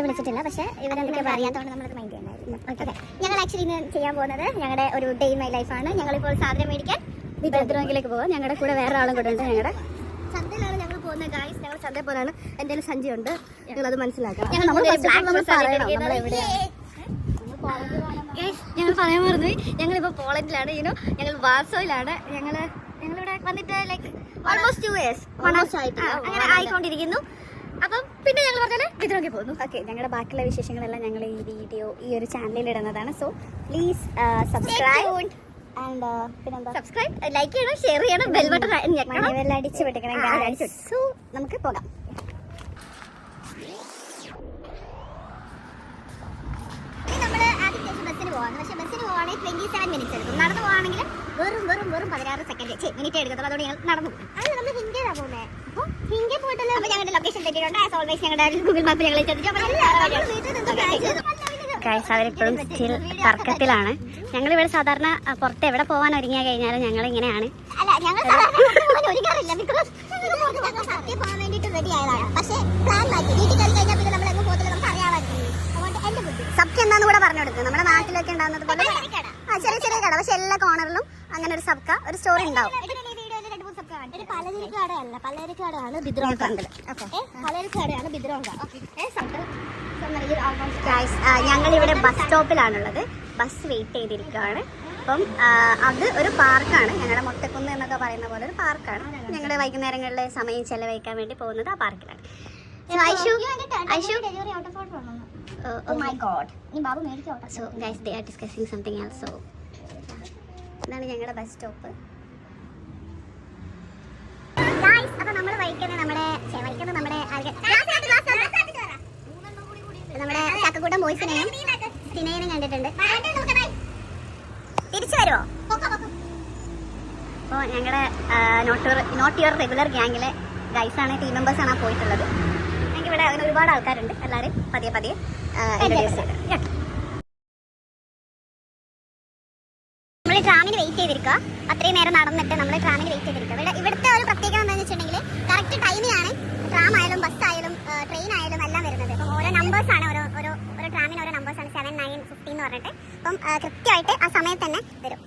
വിളിച്ചിട്ടില്ല, പക്ഷേ ഇവരെന്തൊക്കെ അറിയാത്തതുകൊണ്ട് നമ്മളത് മൈൻഡ് ചെയ്യണ്ടായിരുന്നു. ഓക്കെ, ഞങ്ങൾ ആക്ച്വലി ഇന്ന് ചെയ്യാൻ പോകുന്നത് ഞങ്ങളുടെ ഒരു ഡേ ഇൻ മൈ ലൈഫാണ്. ഞങ്ങളിപ്പോൾ സാധനം മേടിക്കാൻ ബിദ്രോങ്കിലേക്ക് പോകും. ഞങ്ങളുടെ കൂടെ വേറെ ആളും കൂടെ ഉണ്ട്. ഞങ്ങളുടെ ചന്തയിലാണ് ഞങ്ങൾ പോകുന്നത് ഗായ്സ്. ഞങ്ങൾ ചന്തയിൽ പോലാണ്. എൻ്റെ ഒരു സഞ്ചിയുണ്ട്, ഞങ്ങളത് മനസ്സിലാക്കണം. ഞങ്ങൾ പറയാൻ മറന്നു. ഞങ്ങളിപ്പോൾ പോളണ്ടിലാണ്. ഞങ്ങൾ വാർസോയിലാണ്. ഞങ്ങളിവിടെ വന്നിട്ട് ലൈക്ക് ഓൾമോസ്റ്റ് 2 years അങ്ങനെ ആയിക്കൊണ്ടിരിക്കുന്നു. അപ്പം പിന്നെ ഞങ്ങൾ പറഞ്ഞാൽ ബിദ്രോങ്കി പോകുന്നു. ഓക്കെ, ഞങ്ങളുടെ ബാക്കിയുള്ള വിശേഷങ്ങളെല്ലാം ഞങ്ങൾ ഈ വീഡിയോ ഈ ഒരു ചാനലിൽ ഇടുന്നതാണ്. സോ പ്ലീസ് സബ്സ്ക്രൈബ് ആൻഡ് പിന്നെന്താ സബ്സ്ക്രൈബ്, ലൈക്ക് ചെയ്യണം, ഷെയർ ചെയ്യണം, ബെൽ ബട്ടൺ ഞെക്കണം, അടിച്ചു വിട്ടിക്കണം. സോ നമുക്ക് പോകാം. നമ്മൾ ആദ്യം ബസ്സിന് പോകാം. പക്ഷേ ബസ്സിന് പോവാണെങ്കിൽ 27 minutes എടുക്കും. നടന്നു പോവാണെങ്കിൽ വെറും 16 സെക്കൻഡ് മിനിറ്റ് എടുക്കത്തുള്ളൂ. അതുകൊണ്ട് ഞങ്ങൾ നടന്നു പോകും. അത് നമ്മൾ ഹിന്ദിയിലാണ് പോകുന്നത്. അപ്പോൾ ഹിന്ദി പോയിട്ടല്ല. അപ്പോൾ ഞങ്ങളുടെ ലൊക്കേഷൻ തെറ്റിയിട്ടുണ്ട്. ആസ് ഓൾവേസ് ഞങ്ങളുടെ ഗൂഗിൾ മാപ്പ് ഞങ്ങൾ അവരിപ്പോഴും സ്റ്റിൽ തർക്കത്തിലാണ്. ഞങ്ങളിവിടെ സാധാരണ പുറത്ത് എവിടെ പോകാൻ ഒരുങ്ങിയാൽ കഴിഞ്ഞാലും ഞങ്ങൾ ഇങ്ങനെയാണ്. അല്ല, ഞങ്ങൾ ഒരുങ്ങാറില്ല. ബിക്കോസ് സത്യം പോകാൻ വേണ്ടിയിട്ട് റെഡി ആയതാണ്. പക്ഷേ പ്ലാൻ മാറ്റി വീട്ടിൽ കയറി കഴിഞ്ഞാൽ പിന്നെ നമ്മൾ എങ്ങും പോകത്തില്ല, നമുക്ക് അറിയാമായിരുന്നു. അതുകൊണ്ട് എൻ്റെ ബുദ്ധി സബ്ക്ക് എന്താന്ന് കൂടെ പറഞ്ഞു കൊടുക്കും. നമ്മുടെ നാട്ടിലൊക്കെ ഉണ്ടാകുന്നത് പോലെ ചെറിയ ചെറിയ കട, പക്ഷെ എല്ലാ കോർണറിലും അങ്ങനെ ഒരു സബ്ക ഒരു സ്റ്റോറി ഉണ്ടാവും. പലചരക്കടയാണ് ബിദ്രോങ്ക. ഞങ്ങളിവിടെ ബസ് സ്റ്റോപ്പിലാണുള്ളത്. ബസ് വെയിറ്റ് ചെയ്തിരിക്കുകയാണ്. അപ്പം അത് ഒരു പാർക്കാണ്. ഞങ്ങളുടെ മൊട്ടക്കുന്ന് എന്നൊക്കെ പറയുന്ന പോലെ ഒരു പാർക്കാണ്. ഞങ്ങൾ വൈകുന്നേരങ്ങളിലെ സമയം ചെലവഴിക്കാൻ വേണ്ടി പോകുന്നത് ആ പാർക്കിലാണ്. ഇതാണ് ഞങ്ങളുടെ ബസ് സ്റ്റോപ്പ്. അപ്പൊ നമ്മൾ വഹിക്കുന്നത് നമ്മുടെ ചക്കക്കൂട്ടം ബോയ്സിനെയും സിനേനും കണ്ടിട്ടുണ്ട്. തിരിച്ചു വരുമോ? അപ്പോൾ ഞങ്ങളുടെ നോട്ട് യുവർ റെഗുലർ ഗ്യാങ്ങിലെ ഗൈസാണ്, ടീം മെമ്പേഴ്സാണ് പോയിട്ടുള്ളത്. ഞങ്ങൾക്ക് ഇവിടെ അങ്ങനെ ഒരുപാട് ആൾക്കാരുണ്ട്. എല്ലാവരും പതിയെ നമ്മൾ ട്രാമിന് വെയിറ്റ് ചെയ്തിരിക്കുക. അത്രയും നേരം നടന്നിട്ട് നമ്മൾ ട്രാമിന് വെയിറ്റ് ചെയ്തിരിക്കുക. ഇവിടുത്തെ ഒരു പ്രത്യേകത എന്താണെന്ന് വെച്ചിട്ടുണ്ടെങ്കിൽ കറക്റ്റ് ടൈമിനാണ് ട്രാം ആയാലും ബസ് ആയാലും ട്രെയിൻ ആയാലും എല്ലാം വരുന്നത്. അപ്പം ഓരോ നമ്പേഴ്സാണ്, ഓരോ ട്രാമിന് ഓരോ നമ്പേഴ്സാണ്, 7, 9, 15 എന്ന് പറഞ്ഞിട്ട്. അപ്പം കൃത്യമായിട്ട് ആ സമയത്ത് തന്നെ വരും.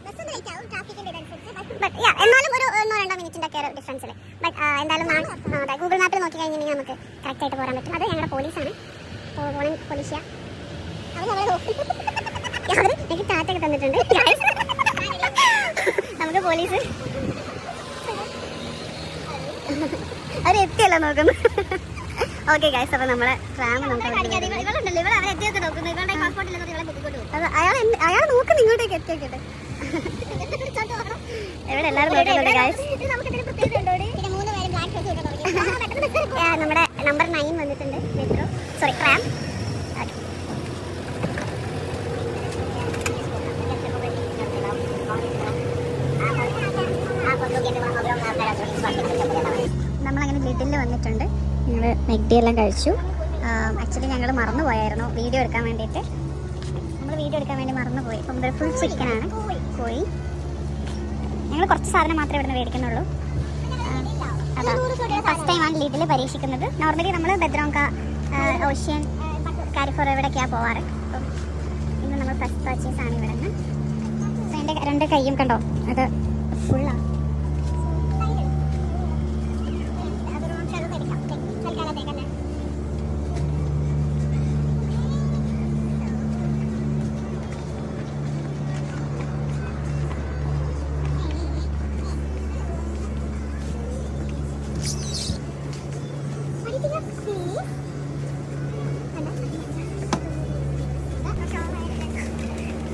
ബട്ട് എന്നാലും ഒരു 1-2 മിനിറ്റിൻ്റെ ഒക്കെ ഒരു ഡിഫറൻസിൽ. ബട്ട് എന്തായാലും ഗൂഗിൾ മാപ്പിൽ നോക്കി കഴിഞ്ഞിട്ടുണ്ടെങ്കിൽ നമുക്ക് കറക്റ്റായിട്ട് പോകാൻ പറ്റും. അത് ഞങ്ങളുടെ പോലീസാണ്, പോലീഷ്യ. അവർ നമ്മളെ എനിക്ക് ടാറ്റൊക്കെ തന്നിട്ടുണ്ട്. നമുക്ക് പോലീസ് അവരെത്തിയല്ല നോക്കുന്നു. ഓക്കെ ഗൈസ്, അപ്പോൾ നമ്മളെ ട്രാം അയാൾ നോക്കുന്നു ഇങ്ങോട്ടേക്ക് എത്തിയോട്ടെ. ഇവിടെ എല്ലാവരും നോക്കുന്നുണ്ട് ഗൈസ്. നമ്മുടെ നമ്പർ 9 വന്നിട്ടുണ്ട്. Metro tram. നമ്മളങ്ങനെ ലിഡിൽ വന്നിട്ടുണ്ട്. ഞങ്ങൾ മെഗ്ഡി എല്ലാം കഴിച്ചു. ആക്ച്വലി ഞങ്ങൾ മറന്നുപോയായിരുന്നു വീഡിയോ എടുക്കാൻ വേണ്ടിയിട്ട്. നമ്മൾ വീഡിയോ എടുക്കാൻ വേണ്ടി മറന്നുപോയി. അപ്പം ഇവിടെ ഫുൾ ചിക്കനാണ്, കോഴി. ഞങ്ങൾ കുറച്ച് സാധനം മാത്രമേ ഇവിടെ നിന്ന് മേടിക്കുന്നുള്ളൂ. അതാ ഫസ്റ്റ് ടൈമാണ് ലിഡിൽ പരീക്ഷിക്കുന്നത്. നോർമലി നമ്മൾ ബദ്രോങ്ക, ഓഷ്യൻ, കാരിഫോർ ഇവിടെയൊക്കെയാണ് പോവാറ്. അപ്പം ഇന്ന് നമ്മൾ ഫസ്റ്റ് പർച്ചേസാണ് ഇവിടെ നിന്ന്. എൻ്റെ 2 കൈയും കണ്ടോ, അത് ഫുള്ളാണ്.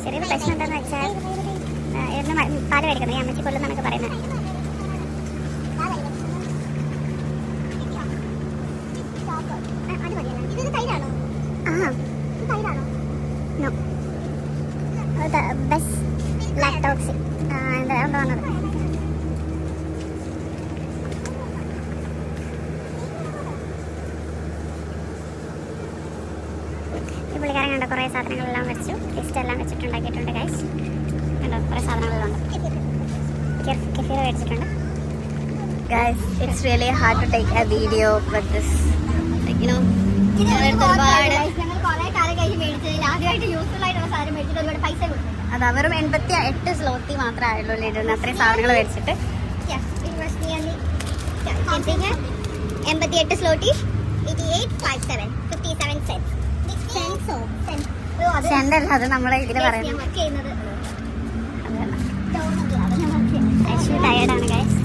ചെറിയൊരു പ്രശ്നം എന്താണെന്ന് വെച്ചാൽ പാല് മേടിക്കുന്നത് ഈ അമ്മച്ചി കൊല്ലുന്നൊക്കെ പറയുന്നത്. ബസ് ലാക്ടോക്സി എന്താ വന്നത്. ഈ പുള്ളിക്കാരൻ കണ്ടോ കുറേ സാധനങ്ങളെല്ലാം വെച്ചു, ലിസ്റ്റ് എല്ലാം വെച്ചിട്ടുണ്ടാക്കിയിട്ടുണ്ട് ഗൈസ്. കണ്ടോ കുറേ സാധനങ്ങളുണ്ട്. കെഫീർ മേടിച്ചിട്ടുണ്ട്. Guys, it's really hard to take a video with this, like, you know, മേടിച്ചതിൽ ആദ്യമായിട്ട് യൂസ്ഫുൾ ആയിട്ടുള്ള സാധനം മേടിച്ചിട്ട് ഒരുപാട് പൈസ കൊടുത്തു. അത് അവരും 88 സ്ലോട്ടി മാത്രമേ ആയുള്ളൂ ലിഡറിന് അത്രയും സാധനങ്ങൾ മേടിച്ചിട്ട്. 88 സ്ലോട്ടി 88.57 cents. ചെണ്ടല്ല, അത് നമ്മളെ ഇതിൽ പറയുന്നത്. ടയർഡാണ് ഗൈസ്.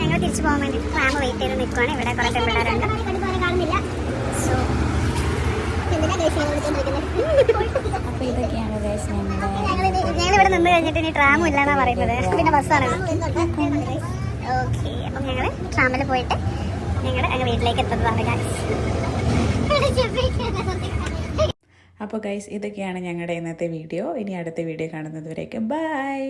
ഞങ്ങൾ തിരിച്ചു പോകാൻ വേണ്ടി ട്രാം വെയിറ്റ് ചെയ്ത് നിൽക്കുവാണ്. ഇവിടെ കുറെ പിള്ളേരുണ്ട്. സോ അപ്പൊ ഇതൊക്കെയാണ് guys ഞങ്ങൾ ഇവിടെ നിന്ന് കഴിഞ്ഞിട്ട് ഇനി ട്രാമും ഇല്ലെന്നാ പറയുന്നത്. പിന്നെ ബസ്സാണ്. ഓക്കെ, അപ്പം ഞങ്ങൾ ട്രാമിൽ പോയിട്ട് ഞങ്ങൾ അങ്ങ് വീട്ടിലേക്ക് എത്തുന്നതാണ് ഗൈസ്. അപ്പോൾ ഗൈസ് ഇതൊക്കെയാണ് ഞങ്ങളുടെ ഇന്നത്തെ വീഡിയോ. ഇനി അടുത്ത വീഡിയോ കാണുന്നത് വരേക്കും ബൈ.